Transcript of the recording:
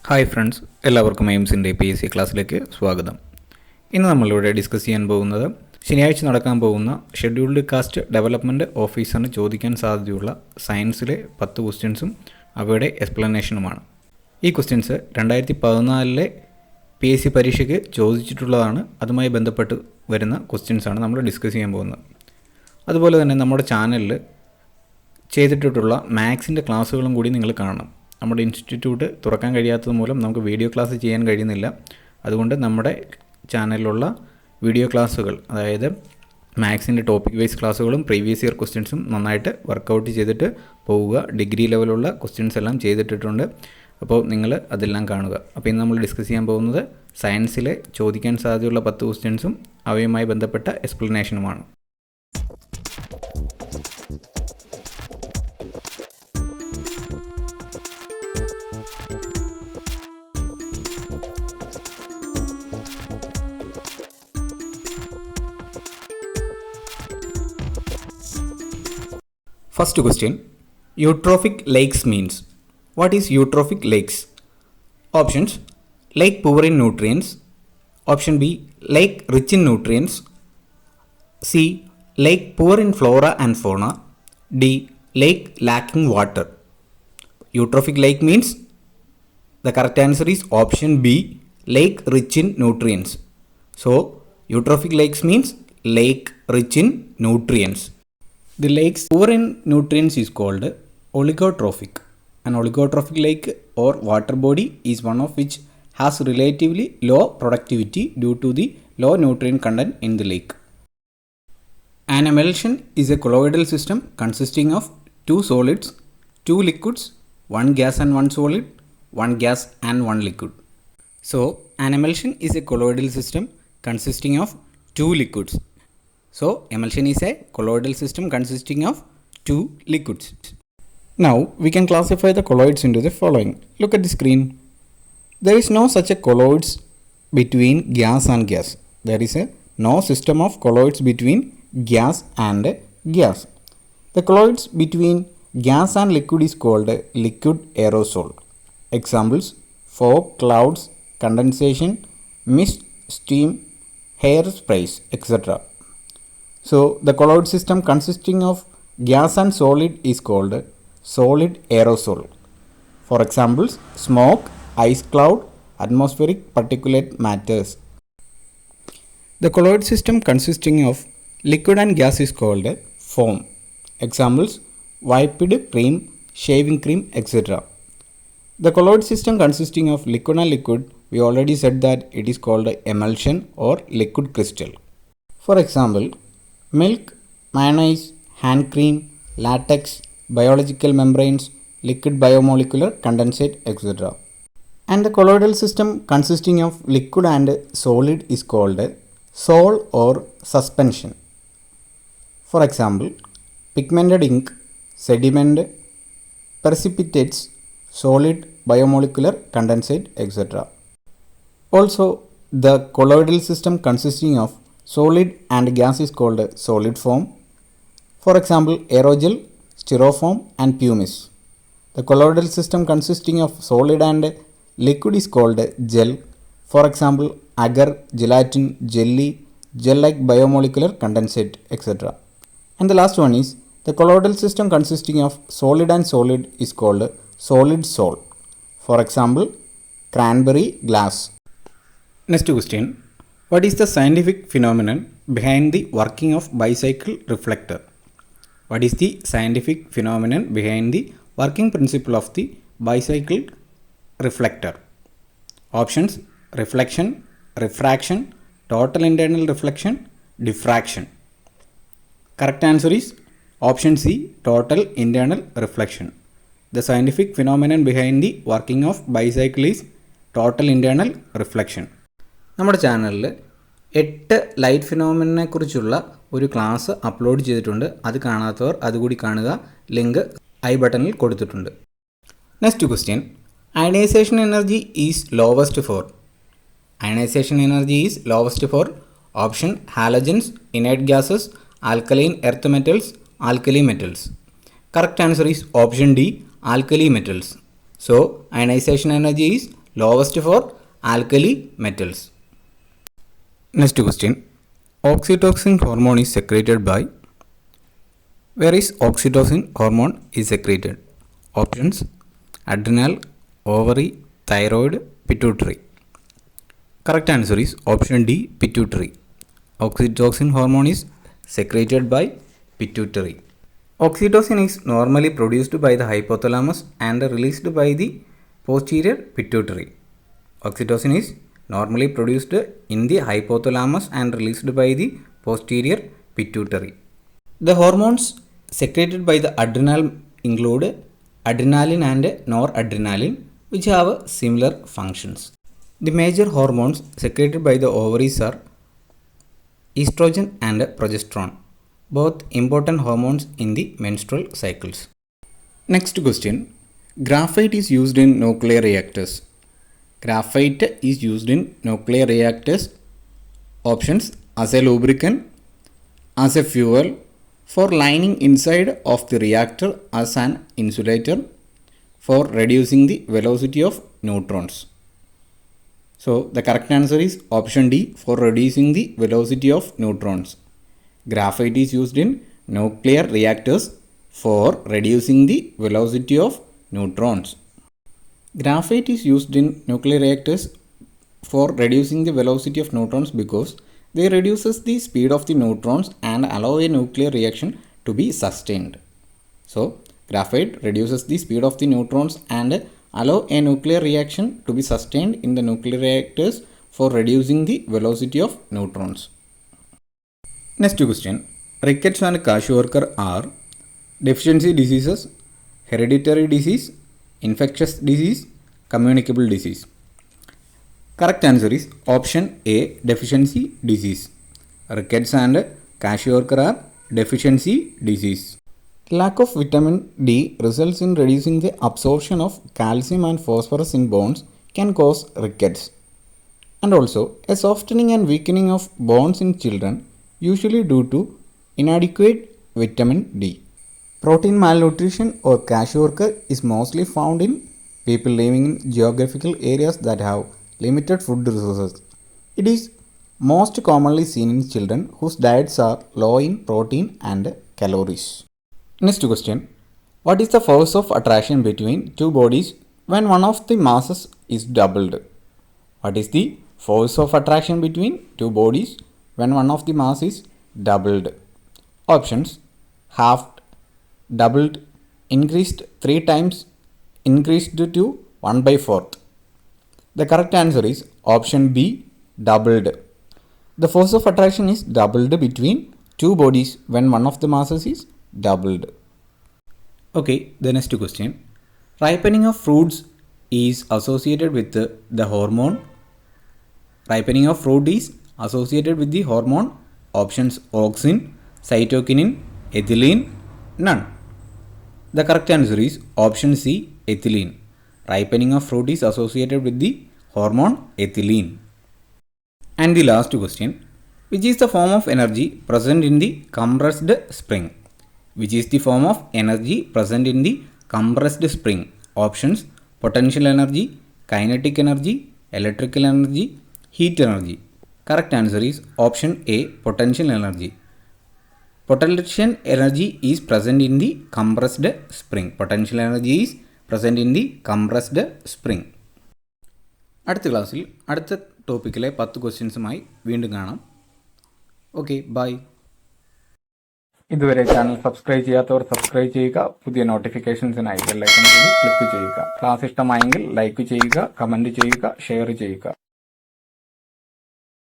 Hi friends, എല്ലാവർക്കും എയിംസിൻ്റെ PSC ക്ലാസ്സിലേക്ക് സ്വാഗതം. ഇന്ന് നമ്മളിവിടെ ഡിസ്കസ് ചെയ്യാൻ പോകുന്നത് ശനിയാഴ്ച നടക്കാൻ പോകുന്ന ഷെഡ്യൂൾഡ് കാസ്റ്റ് ഡെവലപ്മെൻറ്റ് ഓഫീസറിന് ചോദിക്കാൻ സാധ്യതയുള്ള സയൻസിലെ 10 ക്വസ്റ്റ്യൻസും അവയുടെ എക്സ്പ്ലനേഷനുമാണ്. ഈ ക്വസ്റ്റ്യൻസ് 2014 PSC പരീക്ഷയ്ക്ക് ചോദിച്ചിട്ടുള്ളതാണ്. അതുമായി ബന്ധപ്പെട്ട് വരുന്ന ക്വസ്റ്റ്യൻസാണ് നമ്മൾ ഡിസ്കസ് ചെയ്യാൻ പോകുന്നത്. അതുപോലെ തന്നെ നമ്മുടെ ചാനലിൽ ചെയ്തിട്ടുള്ള മാത്സിൻ്റെ ക്ലാസ്സുകളും കൂടി നിങ്ങൾ കാണണം. നമ്മുടെ ഇൻസ്റ്റിറ്റ്യൂട്ട് തുറക്കാൻ കഴിയാത്തത് മൂലം നമുക്ക് വീഡിയോ ക്ലാസ് ചെയ്യാൻ കഴിയുന്നില്ല. അതുകൊണ്ട് നമ്മുടെ ചാനലിലുള്ള വീഡിയോ ക്ലാസ്സുകൾ, അതായത് മാത്സിൻ്റെ ടോപ്പിക് വൈസ് ക്ലാസ്സുകളും പ്രീവിയസ് ഇയർ ക്വസ്റ്റ്യൻസും നന്നായിട്ട് വർക്കൗട്ട് ചെയ്തിട്ട് പോവുക. ഡിഗ്രി ലെവലുള്ള ക്വസ്റ്റ്യൻസ് എല്ലാം ചെയ്തിട്ടിട്ടുണ്ട്. അപ്പോൾ നിങ്ങൾ അതെല്ലാം കാണുക. അപ്പോൾ ഇന്ന് നമ്മൾ ഡിസ്കസ് ചെയ്യാൻ പോകുന്നത് സയൻസിലെ ചോദിക്കാൻ സാധ്യതയുള്ള 10 ക്വസ്റ്റ്യൻസും അവയുമായി ബന്ധപ്പെട്ട എക്സ്പ്ലനേഷനുമാണ്. First question, eutrophic lakes means. What is eutrophic lakes? Options: lake poor in nutrients. Option B, lake rich in nutrients. C, lake poor in flora and fauna. D, lake lacking water. Eutrophic lake means, the correct answer is option B, lake rich in nutrients. So, eutrophic lakes means lake rich in nutrients. The lakes poor in nutrients is called oligotrophic. An oligotrophic lake or water body is one of which has relatively low productivity due to the low nutrient content in the lake. An emulsion is a colloidal system consisting of two solids, two liquids, one gas and one solid, one gas and one liquid. So, an emulsion is a colloidal system consisting of two liquids. So, emulsion is a colloidal system consisting of two liquids. Now, we can classify the colloids into the following. Look at the screen. There is no such a colloids between gas and gas. There is no system of colloids between gas and gas. The colloids between gas and liquid is called liquid aerosol. Examples: fog, clouds, condensation, mist, steam, hair sprays, etc. So, the colloid system consisting of gas and solid is called solid aerosol. For examples: smoke, ice cloud, atmospheric particulate matters. The colloid system consisting of liquid and gas is called foam. Examples: wiped cream, shaving cream, etc. The colloid system consisting of liquid and liquid, we already said that it is called emulsion or liquid crystal. For example, milk, mayonnaise, hand cream, latex, biological membranes, liquid biomolecular condensate, etc. And the colloidal system consisting of liquid and solid is called sol or suspension. For example, pigmented ink, sediment, precipitates, solid biomolecular condensate, etc. Also, the colloidal system consisting of solid and gas is called solid form. For example, aerogel, styrofoam and pumice. The colloidal system consisting of solid and liquid is called gel. For example, agar, gelatin, jelly, gel-like biomolecular condensate, etc. And the last one is the colloidal system consisting of solid and solid is called solid sol. For example, cranberry glass. Next question. What is the scientific phenomenon behind the working of bicycle reflector? What is the scientific phenomenon behind the working principle of the bicycle reflector? Options: reflection, refraction, total internal reflection, diffraction. Correct answer is option C, total internal reflection. The scientific phenomenon behind the working of bicycle is total internal reflection. നമ്മുടെ ചാനലിൽ 8 light ഫിനോമിനെ കുറിച്ചുള്ള ഒരു class upload ചെയ്തിട്ടുണ്ട്. അത് കാണാത്തവർ അതുകൂടി കാണുക. Link i ബട്ടണിൽ കൊടുത്തിട്ടുണ്ട്. Next question, ionisation energy is lowest for. Ionisation energy is lowest for option halogens, inert gases, alkaline earth metals, alkali metals. Correct answer is option D, alkali metals. So, ionization energy is lowest for alkali metals. Next question. Oxytocin hormone is secreted by. Where is oxytocin hormone is secreted? Options: adrenal, ovary, thyroid, pituitary. Correct answer is option D, pituitary. Oxytocin hormone is secreted by pituitary. Oxytocin is normally produced by the hypothalamus and released by the posterior pituitary. Oxytocin is normally produced in the hypothalamus and released by the posterior pituitary. The hormones secreted by the adrenal include adrenaline and noradrenaline, which have similar functions. The major hormones secreted by the ovaries are estrogen and progesterone, both important hormones in the menstrual cycles. Next question. Graphite is used in nuclear reactors. Graphite is used in nuclear reactors. Options: as a lubricant, as a fuel, for lining inside of the reactor, as an insulator, for reducing the velocity of neutrons. So the correct answer is option D, for reducing the velocity of neutrons. Graphite is used in nuclear reactors for reducing the velocity of neutrons. Graphite is used in nuclear reactors for reducing the velocity of neutrons because they reduces the speed of the neutrons and allow a nuclear reaction to be sustained. So graphite reduces the speed of the neutrons and allow a nuclear reaction to be sustained in the nuclear reactors for reducing the velocity of neutrons. Next question. Rickets and Kwashiorkor are deficiency diseases, hereditary disease, infectious disease, communicable disease. Correct answer is option A, deficiency disease. Rickets and Kwashiorkor are deficiency disease. Lack of vitamin D results in reducing the absorption of calcium and phosphorus in bones can cause rickets. And also a softening and weakening of bones in children, usually due to inadequate vitamin D. Protein malnutrition or Kwashiorkor is mostly found in people living in geographical areas that have limited food resources. It is most commonly seen in children whose diets are low in protein and calories. Next question. What is the force of attraction between two bodies when one of the masses is doubled? What is the force of attraction between two bodies when one of the mass is doubled? Options: halved, doubled, increased 3 times, increased to 1/4. The correct answer is option B, doubled. The force of attraction is doubled between two bodies when one of the masses is doubled. Okay, the next question. Ripening of fruits is associated with the hormone. Ripening of fruit is associated with the hormone. Options: auxin, cytokinin, ethylene, none. The correct answer is option C, ethylene. Ripening of fruit is associated with the hormone ethylene. And the last question. Which is the form of energy present in the compressed spring? Which is the form of energy present in the compressed spring? Options: potential energy, kinetic energy, electrical energy, heat energy. Correct answer is option A, potential energy. Potential energy is present in the compressed spring. Potential energy is present in the compressed spring. അടുത്ത ക്ലാസ്സിൽ അടുത്ത ടോപ്പിക്കിലെ 10 ക്വസ്റ്റ്യൻസുമായി വീണ്ടും കാണാം. Okay, bye. ഇതുവരെ channel subscribe ചെയ്യാത്തവർ subscribe ചെയ്യുക. പുതിയ നോട്ടിഫിക്കേഷൻസിനായി ബെൽ ഐക്കൺ കൂടി ക്ലിക്ക് ചെയ്യുക. ക്ലാസ് ഇഷ്ടമായെങ്കിൽ ലൈക്ക് ചെയ്യുക, കമൻറ്റ് ചെയ്യുക, ഷെയർ ചെയ്യുക.